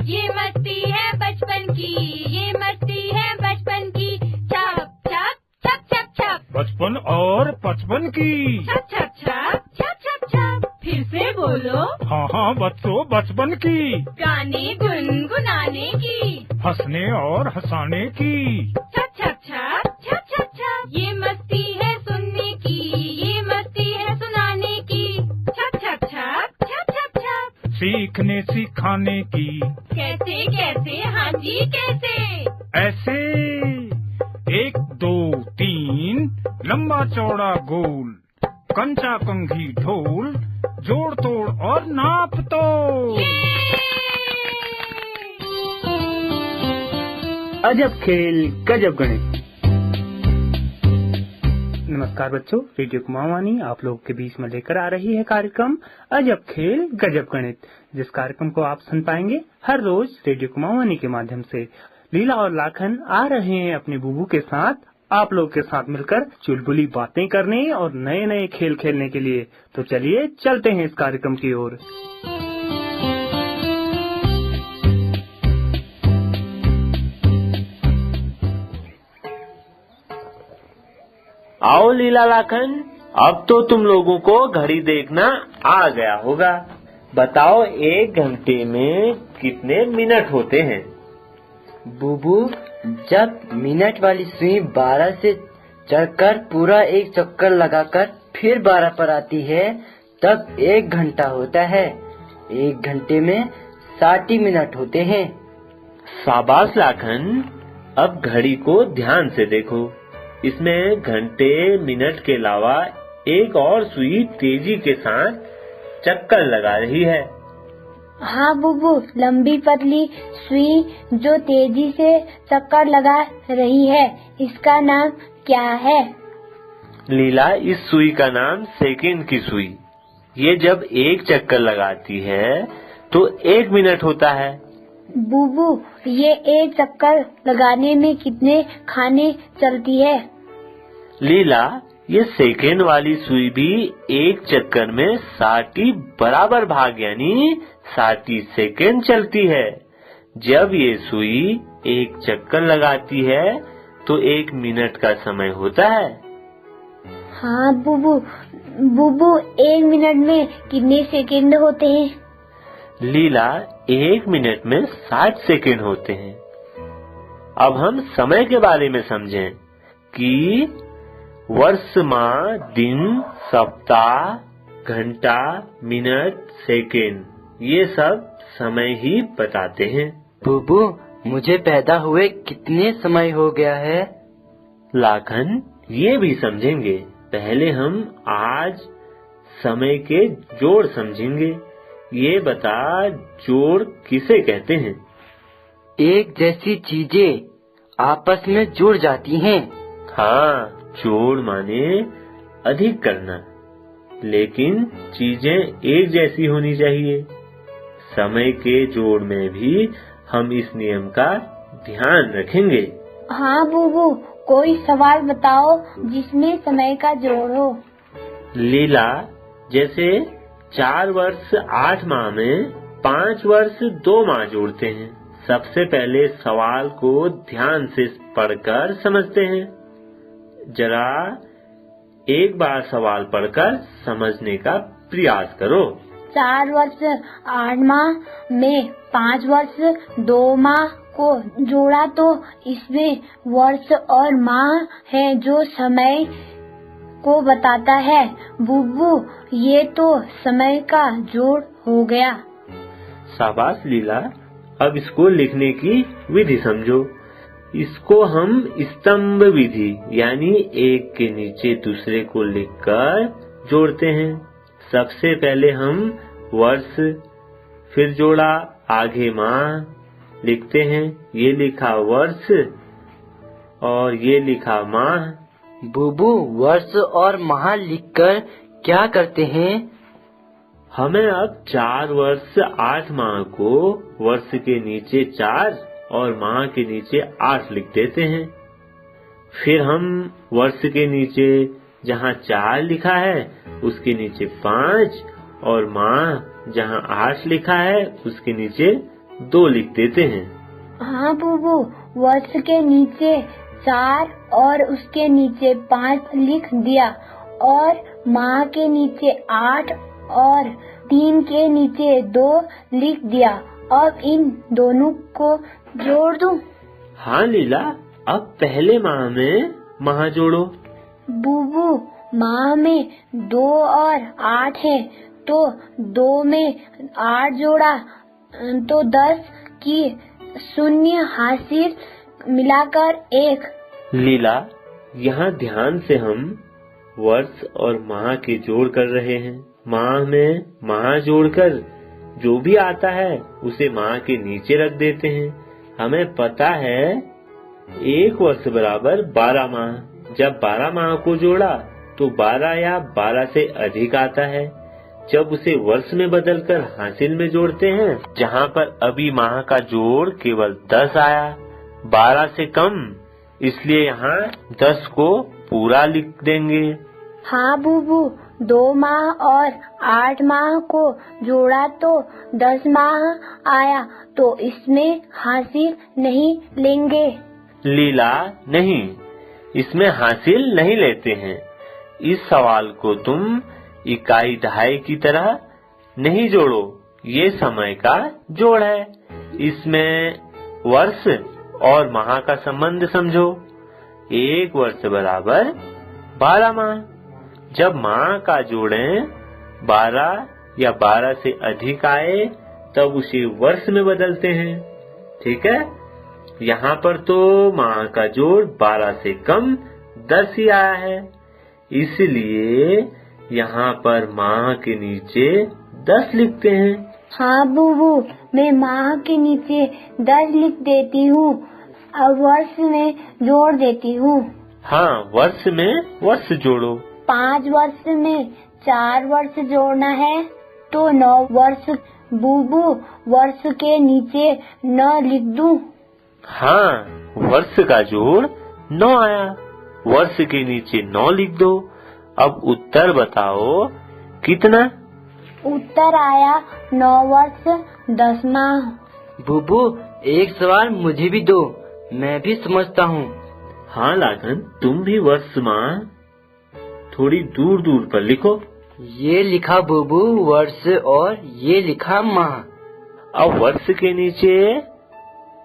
ये मस्ती है बचपन की, ये मस्ती है बचपन की। छप छप छप छप छप, बचपन और पचपन की। छप छप छप छप छप छप। फिर से बोलो। हाँ हाँ बच्चों, बचपन की। गाने गुनगुनाने की, हंसने और हंसाने की। छप छप छप छप छप छप। ये मस्ती है सुनने की, ये मस्ती है सुनाने की। छप छप छप छप छप छप। सीखने सिखाने की। कैसे कैसे, हाँ जी कैसे। ऐसे 1 2 3 लंबा चौड़ा गोल, कंचा कंघी ढोल, जोड़ तोड़ और नाप तोड़। अजब खेल गजब गणित। नमस्कार बच्चों, रेडियो कुमाऊनी आप लोगों के बीच में लेकर आ रही है कार्यक्रम अजब खेल गजब गणित, जिस कार्यक्रम को आप सुन पाएंगे हर रोज रेडियो कुमाऊनी के माध्यम से। लीला और लाखन आ रहे हैं अपने बुबू के साथ आप लोग के साथ मिलकर चुलबुली बातें करने और नए नए खेल खेलने के लिए। तो चलिए चलते हैं इस कार्यक्रम की ओर। आओ लीला लाखन, अब तो तुम लोगों को घड़ी देखना आ गया होगा। बताओ 1 घंटे में कितने मिनट होते हैं? बुबू, जब मिनट वाली सुई 12 से चढ़कर पूरा एक चक्कर लगाकर फिर 12 पर आती है, तब 1 घंटा होता है। 1 घंटे में 60 मिनट होते हैं। शाबाश लाखन, अब घड़ी को ध्यान से देखो। इसमें घंटे मिनट के अलावा एक और सुई तेजी के साथ चक्कर लगा रही है। हाँ बुबू, लंबी पतली सुई जो तेजी से चक्कर लगा रही है, इसका नाम क्या है? लीला, इस सुई का नाम सेकंड की सुई। ये जब एक चक्कर लगाती है तो 1 मिनट होता है। बुबू, ये एक चक्कर लगाने में कितने खाने चलती है? लीला, ये सेकंड वाली सुई भी एक चक्कर में 60 बराबर भाग यानी 60 सेकंड चलती है। जब ये सुई एक चक्कर लगाती है तो 1 मिनट का समय होता है। हाँ बुबू, 1 मिनट में कितने सेकंड होते हैं? लीला, 1 मिनट में 60 सेकंड होते हैं। अब हम समय के बारे में समझें कि वर्ष, माह, दिन, सप्ताह, घंटा, मिनट, सेकंड, ये सब समय ही बताते हैं। बुबू, मुझे पैदा हुए कितने समय हो गया है? लाखन, ये भी समझेंगे। पहले हम आज समय के जोड़ समझेंगे। ये बता, जोड़ किसे कहते हैं? एक जैसी चीजें आपस में जुड़ जाती हैं। हाँ, जोड़ माने अधिक करना, लेकिन चीजें एक जैसी होनी चाहिए। समय के जोड़ में भी हम इस नियम का ध्यान रखेंगे। हाँ बुबू, कोई सवाल बताओ जिसमें समय का जोड़ हो। लीला, जैसे 4 वर्ष 8 माह में 5 वर्ष 2 माह जोड़ते हैं। सबसे पहले सवाल को ध्यान से पढ़कर समझते हैं। जरा एक बार सवाल पढ़कर समझने का प्रयास करो। 4 वर्ष 8 माह में 5 वर्ष 2 माह को जोड़ा तो इसमें वर्ष और माह है जो समय को बताता है। बुबू, ये तो समय का जोड़ हो गया। शाबाश लीला, अब इसको लिखने की विधि समझो। इसको हम स्तंभ विधि यानी एक के नीचे दूसरे को लिखकर जोड़ते हैं। सबसे पहले हम वर्ष, फिर जोड़ा आगे माह लिखते हैं। ये लिखा वर्ष और ये लिखा माह। बुबू, वर्ष और माह लिखकर क्या करते हैं? हमें अब 4 वर्ष 8 माह को वर्ष के नीचे 4 और माह के नीचे 8 लिख देते हैं। फिर हम वर्ष के नीचे जहाँ 4 लिखा है उसके नीचे 5 और माह जहाँ 8 लिखा है उसके नीचे 2 लिख देते हैं। हाँ बुबू, वर्ष के नीचे 4 और उसके नीचे 5 लिख दिया और माह के नीचे 8 और 3 के नीचे 2 लिख दिया। अब इन दोनों को जोड़ दूं? हाँ लीला, अब पहले माह में माह जोड़ो। बुबू, माह में 2 और 8 है, तो 2 में 8 जोड़ा तो 10 की शून्य हासिल मिलाकर 1। लीला, यहाँ ध्यान से हम वर्ष और माह के जोड़ कर रहे हैं। माह में माह जोड़कर जो भी आता है उसे माह के नीचे रख देते हैं। हमें पता है 1 वर्ष बराबर 12 माह। जब 12 माह को जोड़ा तो 12 या 12 से अधिक आता है। जब उसे वर्ष में बदलकर हासिल में जोड़ते हैं, जहाँ पर अभी माह का जोड़ केवल 10 आया, 12 से कम, इसलिए यहाँ 10 को पूरा लिख देंगे। हाँ बुबू, 2 माह और 8 माह को जोड़ा तो 10 माह आया, तो इसमें हासिल नहीं लेंगे। लीला, नहीं, इसमें हासिल नहीं लेते हैं। इस सवाल को तुम इकाई दहाई की तरह नहीं जोड़ो, ये समय का जोड़ है। इसमें वर्ष और माह का संबंध समझो। 1 वर्ष बराबर 12 माह। जब माह का जोड़ें 12 या 12 से अधिक आए तब उसे वर्ष में बदलते हैं। ठीक है, यहाँ पर तो माह का जोड़ 12 से कम 10 ही आया है, इसलिए यहाँ पर माह के नीचे 10 लिखते हैं। हाँ बुबू, मैं माह के नीचे 10 लिख देती हूँ। अब वर्ष में जोड़ देती हूँ। हाँ, वर्ष में वर्ष जोड़ो। 5 वर्ष में 4 वर्ष जोड़ना है तो 9 वर्ष। बुबू, वर्ष के नीचे 9 लिख दूं? हाँ, वर्ष का जोड़ 9 आया, वर्ष के नीचे 9 लिख दो। अब उत्तर बताओ कितना? उत्तर आया 9 वर्ष 10 माह। बुबू, एक सवाल मुझे भी दो, मैं भी समझता हूँ। हाँ लाखन, तुम भी वर्ष माह थोड़ी दूर दूर पर लिखो। ये लिखा बुबू वर्ष और ये लिखा माह। अब वर्ष के नीचे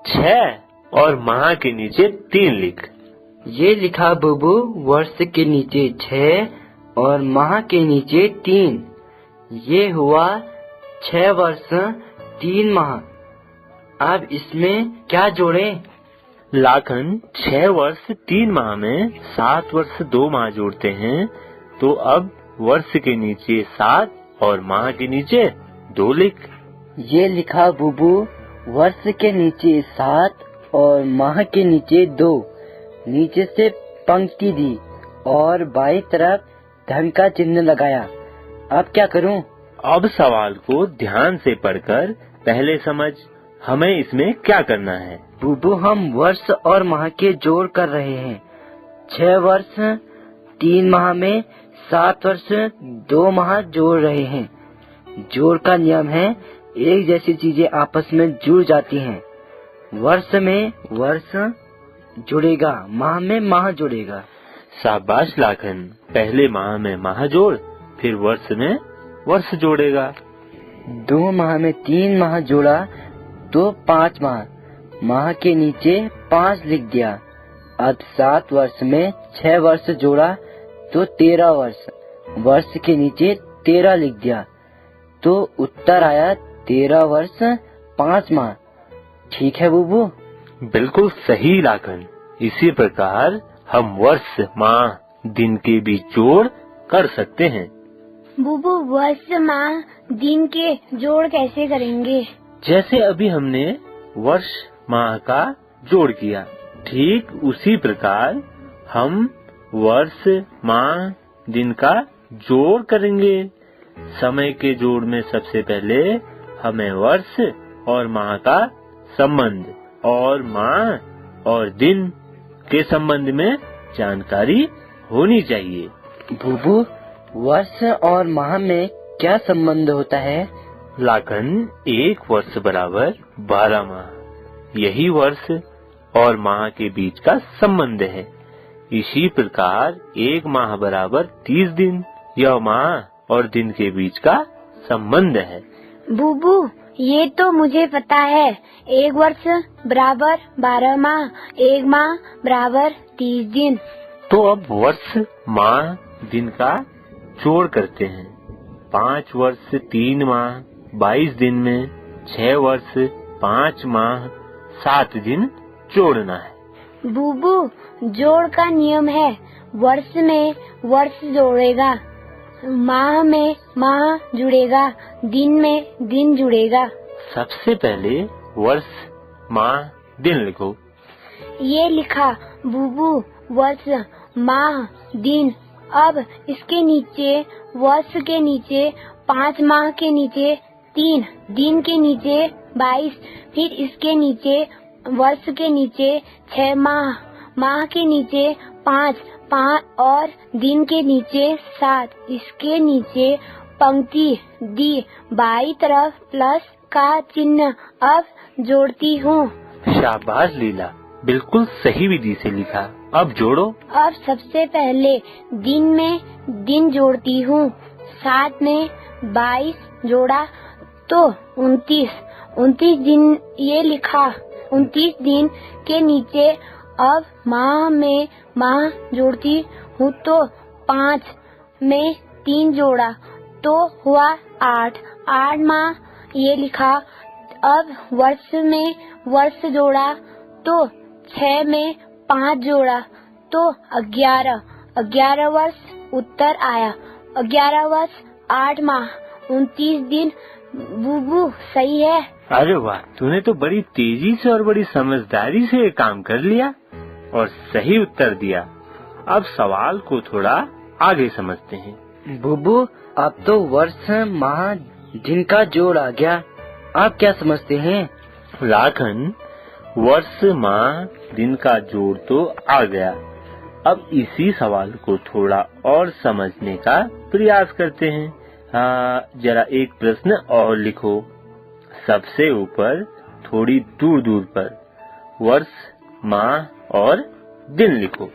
6 और माह के नीचे 3 लिख। ये लिखा बुबू वर्ष के नीचे 6 और माह के नीचे 3। ये हुआ 6 वर्ष 3 माह। अब इसमें क्या जोड़ें? लाखन, 6 वर्ष 3 माह में 7 वर्ष 2 माह जोड़ते हैं, तो अब वर्ष के नीचे 7 और माह के नीचे 2 लिख। ये लिखा बुबू वर्ष के नीचे 7 और माह के नीचे 2। नीचे से पंक्ति दी और बाईं तरफ धन का चिन्ह लगाया। अब क्या करूं? अब सवाल को ध्यान से पढ़कर पहले समझ, हमें इसमें क्या करना है। बुबू, हम वर्ष और माह के जोड़ कर रहे हैं। 6 वर्ष 3 माह में 7 वर्ष 2 माह जोड़ रहे हैं। जोड़ का नियम है, एक जैसी चीजें आपस में जुड़ जाती हैं। वर्ष में वर्ष जुड़ेगा, माह में माह जुड़ेगा। शाबाश लाखन, पहले माह में माह जोड़, फिर वर्ष में वर्ष जोड़ेगा। 2 माह में 3 माह जोड़ा तो 5 माह। माह के नीचे 5 लिख दिया। अब 7 वर्ष में 6 वर्ष जोड़ा तो 13 वर्ष। वर्ष के नीचे 13 लिख दिया तो उत्तर आया 13 वर्ष 5 माह। ठीक है बुबू? बिल्कुल सही लाखन। इसी प्रकार हम वर्ष माह दिन के भी जोड़ कर सकते हैं। बुबू, वर्ष माह दिन के जोड़ कैसे करेंगे? जैसे अभी हमने वर्ष माह का जोड़ किया, ठीक उसी प्रकार हम वर्ष माह दिन का जोड़ करेंगे। समय के जोड़ में सबसे पहले हमें वर्ष और माह का संबंध और माह और दिन के संबंध में जानकारी होनी चाहिए। बुबू, वर्ष और माह में क्या संबंध होता है? लाखन, 1 वर्ष बराबर 12 माह। यही वर्ष और माह के बीच का संबंध है। इसी प्रकार 1 माह बराबर 30 दिन। यह माह और दिन के बीच का संबंध है। बूबू, ये तो मुझे पता है। 1 वर्ष बराबर 12 माह, 1 माह बराबर 30 दिन। तो अब वर्ष, माह, दिन का जोड़ करते हैं। 5 वर्ष 3 माह 22 दिन में 6 वर्ष 5 माह 7 दिन जोड़ना है। बूबू, जोड़ का नियम है। वर्ष में वर्ष जोड़ेगा, माह में माह जुड़ेगा, दिन में दिन जुड़ेगा। सबसे पहले वर्ष, माह, दिन लिखो। ये लिखा बूबू। वर्ष, माह, दिन। अब इसके नीचे वर्ष के नीचे 5 माह के नीचे 3, दिन के नीचे 22, फिर इसके नीचे वर्ष के नीचे 6 माह, माह के नीचे 5 और दिन के नीचे 7। इसके नीचे पंक्ति दी, बाई तरफ प्लस का चिन्ह। अब जोड़ती हूँ। शाबाश लीला, बिल्कुल सही विधि से लिखा। अब जोड़ो। अब सबसे पहले दिन में दिन जोड़ती हूँ। 7 में 22 जोड़ा तो 29 दिन। ये लिखा 29 दिन के नीचे अब माह में माह जोड़ती हूँ तो 5 में 3 जोड़ा तो हुआ 8 माह। ये लिखा। अब वर्ष में वर्ष जोड़ा तो 6 में 5 जोड़ा तो 11 वर्ष उत्तर आया। 11 वर्ष 8 माह 29 दिन। बूबू, सही है? अरे वाह, तूने तो बड़ी तेजी से और बड़ी समझदारी से ये काम कर लिया और सही उत्तर दिया। अब सवाल को थोड़ा आगे समझते हैं। बुबू, अब तो वर्ष, माह, दिन का जोड़ आ गया। आप क्या समझते हैं? लाखन, वर्ष, माह, दिन का जोड़ तो आ गया। अब इसी सवाल को थोड़ा और समझने का प्रयास करते हैं। जरा एक प्रश्न और लिखो। सबसे ऊपर थोड़ी दूर दूर पर वर्ष, माह और दिन लिखो।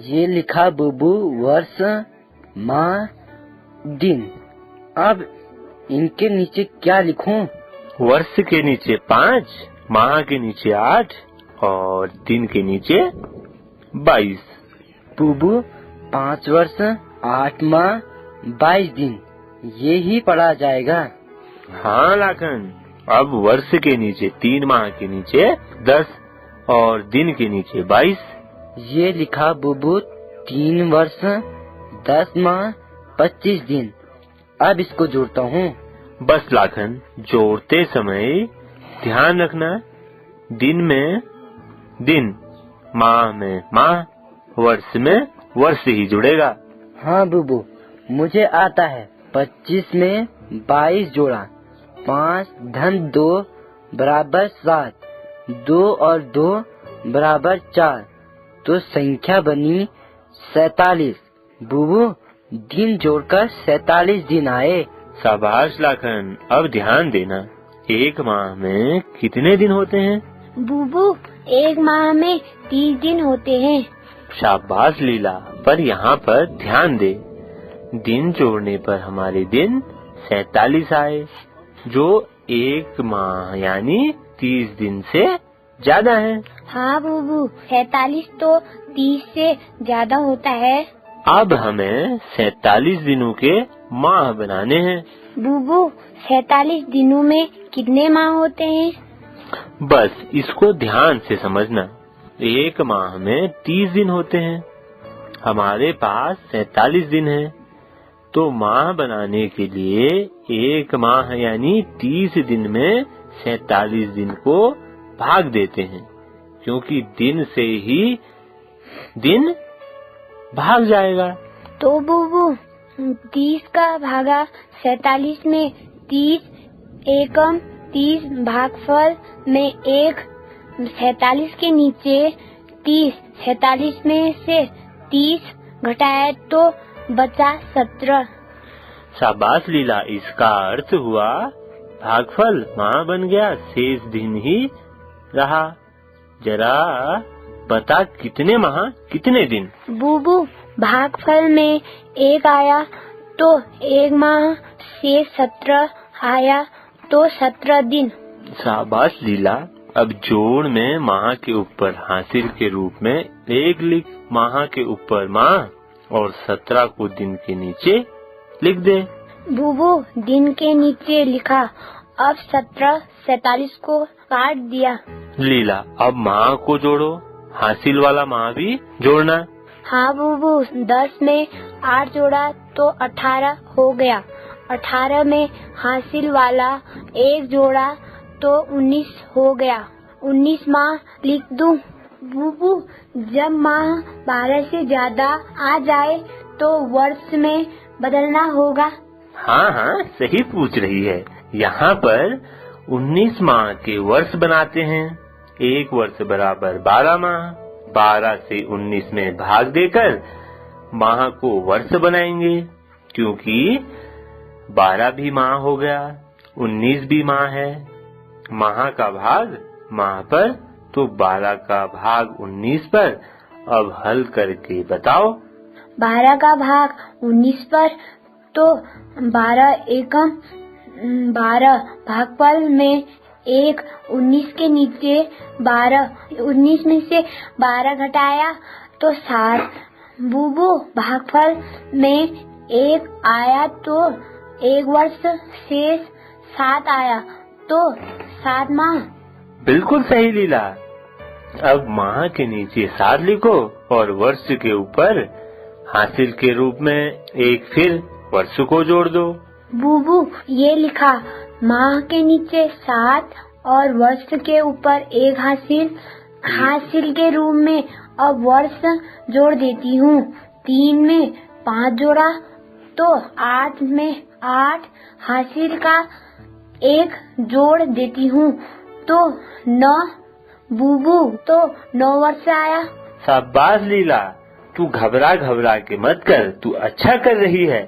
ये लिखा बुबू। वर्ष, माह, दिन। अब इनके नीचे क्या लिखूं? वर्ष के नीचे 5, माह के नीचे 8 और दिन के नीचे 22। बुबू, 5 वर्ष 8 माह 22 दिन, ये ही पढ़ा जाएगा। हाँ लाखन, अब वर्ष के नीचे 3 माह के नीचे 10 और दिन के नीचे 22। ये लिखा बुबू। 3 वर्ष 10 माह 25 दिन। अब इसको जोड़ता हूँ। बस लाखन, जोड़ते समय ध्यान रखना, दिन में दिन, माह में माह, वर्ष में वर्ष ही जुड़ेगा। हाँ बुबू, मुझे आता है। 25 में 22 जोड़ा, 5 धन 2 बराबर 7, 2 और 2 बराबर 4, तो संख्या बनी 47। बुबू, दिन जोड़कर 47 दिन आए। शाबाश लाखन, अब ध्यान देना, 1 माह में कितने दिन होते हैं? बूबू, 1 माह में 30 दिन होते हैं। शाबाश लीला, पर यहाँ पर ध्यान दे, दिन जोड़ने पर हमारे दिन 47 आए, जो 1 माह यानी 30 दिन से ज्यादा है। हाँ बूबू, 47 तो 30 से ज्यादा होता है। अब हमें 47 दिनों के माह बनाने हैं। बूबू, 47 दिनों में कितने माह होते हैं? बस इसको ध्यान से समझना। 1 माह में 30 दिन होते हैं, हमारे पास 47 दिन है, तो माह बनाने के लिए 1 माह यानी 30 दिन में 47 दिन को भाग देते हैं, क्योंकि दिन से ही दिन भाग जाएगा। तो बूबू, 30 का भागा 47 में 30 एकम 30 भागफल में 1, 47 के नीचे 30, 47 में से 30 घटाए तो बचा 17। शाबाश लीला, इसका अर्थ हुआ भागफल माँ बन गया, शेष दिन ही रहा। जरा बता कितने माह कितने दिन? बूबू, भागफल में 1 आया तो 1 माह, से 17 आया तो 17 दिन। शाबाश लीला। अब जोड़ में माह के ऊपर हासिल के रूप में 1 लिख, माह के ऊपर माह और 17 को दिन के नीचे लिख दे। बूबू, दिन के नीचे लिखा। अब 17 47 को काट दिया। लीला, अब माह को जोड़ो, हासिल वाला माह भी जोड़ना। हाँ बूबू, 10 में 8 जोड़ा तो 18 हो गया। 18 में हासिल वाला 1 जोड़ा तो 19 हो गया। 19 माह लिख दूं? बूबू, जब माह 12 से ज्यादा आ जाए तो वर्ष में बदलना होगा। हाँ हाँ, सही पूछ रही है। यहाँ पर 19 माह के वर्ष बनाते हैं। 1 वर्ष बराबर 12 माह। 12 से 19 में भाग देकर माह को वर्ष बनाएंगे, क्योंकि 12 भी माह हो गया, 19 भी माह है। माह का भाग माह पर तो 12 का भाग 19 पर। अब हल करके बताओ। 12 का भाग 19 पर तो 12 एकम 12। भागफल में 1 19 के नीचे 12, 19 में से 12 घटाया तो 7। बूबू, भागफल में 1 आया तो 1 वर्ष, शेष 7 आया तो 7 माह। बिल्कुल सही लीला। अब माह के नीचे 7 लिखो और वर्ष के ऊपर हासिल के रूप में 1 फिर वर्ष को जोड़ दो। बूबू, ये लिखा। माह के नीचे 7 और वर्ष के ऊपर 1 हासिल के रूप में अब वर्ष जोड़ देती हूँ। 3 में 5 जोड़ा तो 8 में 8 हासिल का 1 जोड़ देती हूँ तो 9। बूबू, तो 9 वर्ष आया। शाबाश लीला, तू घबरा के मत कर, तू अच्छा कर रही है।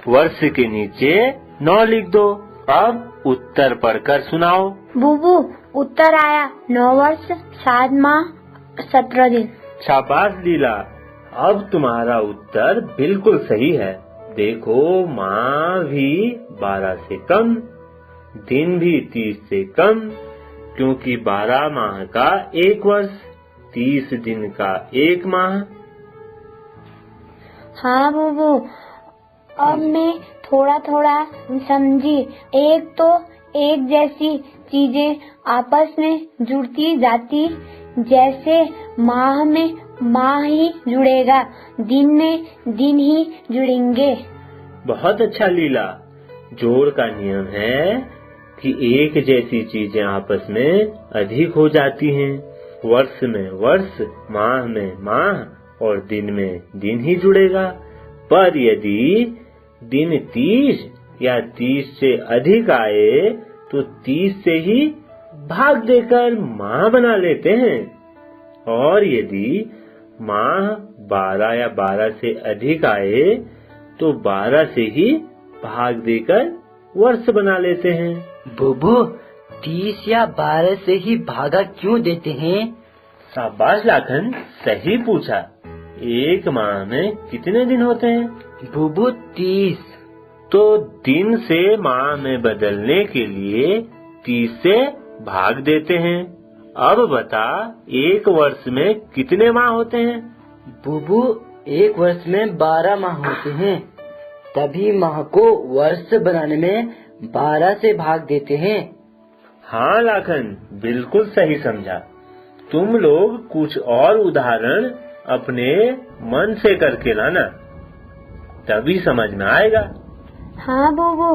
वर्ष के नीचे 9 लिख दो। अब उत्तर पढ़कर सुनाओ। बूबू, उत्तर आया 9 वर्ष 7 माह 17 दिन। शाबाश लीला, अब तुम्हारा उत्तर बिल्कुल सही है। देखो, माह भी 12 से कम, दिन भी 30 से कम, क्योंकि 12 माह का 1 वर्ष, 30 दिन का 1 माह। हाँ बूबू, अब मैं थोड़ा समझी। एक तो एक जैसी चीजें आपस में जुड़ती जाती, जैसे माह में माह ही जुड़ेगा, दिन में दिन ही जुड़ेंगे। बहुत अच्छा लीला। जोड़ का नियम है कि एक जैसी चीजें आपस में अधिक हो जाती हैं। वर्ष में वर्ष, माह में माह और दिन में दिन ही जुड़ेगा। पर यदि दिन 30 या 30 से अधिक आए तो 30 से ही भाग देकर माह बना लेते हैं। और यदि माह 12 या 12 से अधिक आए तो 12 से ही भाग देकर वर्ष बना लेते हैं। बुबू, 30 या 12 से ही भागा क्यों देते हैं? शाबाश लाखन, सही पूछा। एक माह में कितने दिन होते हैं? बुबू, 30। तो दिन से माह में बदलने के लिए 30 से भाग देते हैं। अब बता, एक वर्ष में कितने माह होते हैं? बुबू, एक वर्ष में 12 माह होते हैं, तभी माह को वर्ष बनाने में 12 से भाग देते हैं। हाँ लाखन, बिल्कुल सही समझा। तुम लोग कुछ और उदाहरण अपने मन से करके लाना, तभी समझ में आएगा। हाँ बुबू,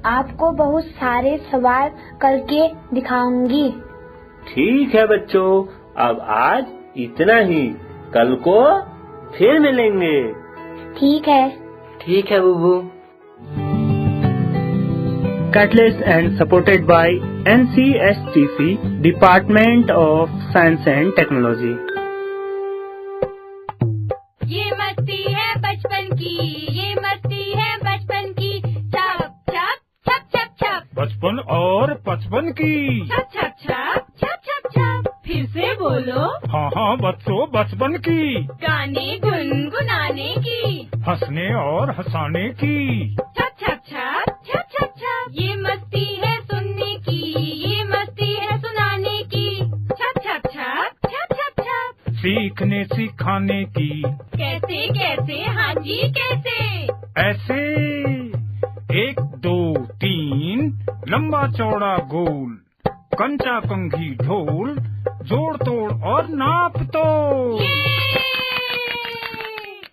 आपको बहुत सारे सवाल करके दिखाऊंगी। ठीक है बच्चों, अब आज इतना ही। कल को फिर मिलेंगे। ठीक है। ठीक है बुबू। Catalyst and supported by NCSTC, Department of Science and Technology. ये मस्ती है बचपन की, ये मस्ती है बचपन की। छप छप छप छप छप। बचपन और बचपन की। छप छप छप छप छप छप। फिर से बोलो। हाँ बच्चों, बचपन की। गाने गुनगुनाने की। हंसने और हंसाने की। छप छप छप छप छप छप। ये मस्ती है सुनने की, ये मस्ती है सुनाने की। छप छप छप छप छप छप। सीखने सिखाने की। कैसे कैसे? हाँ जी कैसे? ऐसे 1 2 3 लंबा चौड़ा गोल, कंचा कंघी ढोल, जोड़ तोड़ और नाप तो।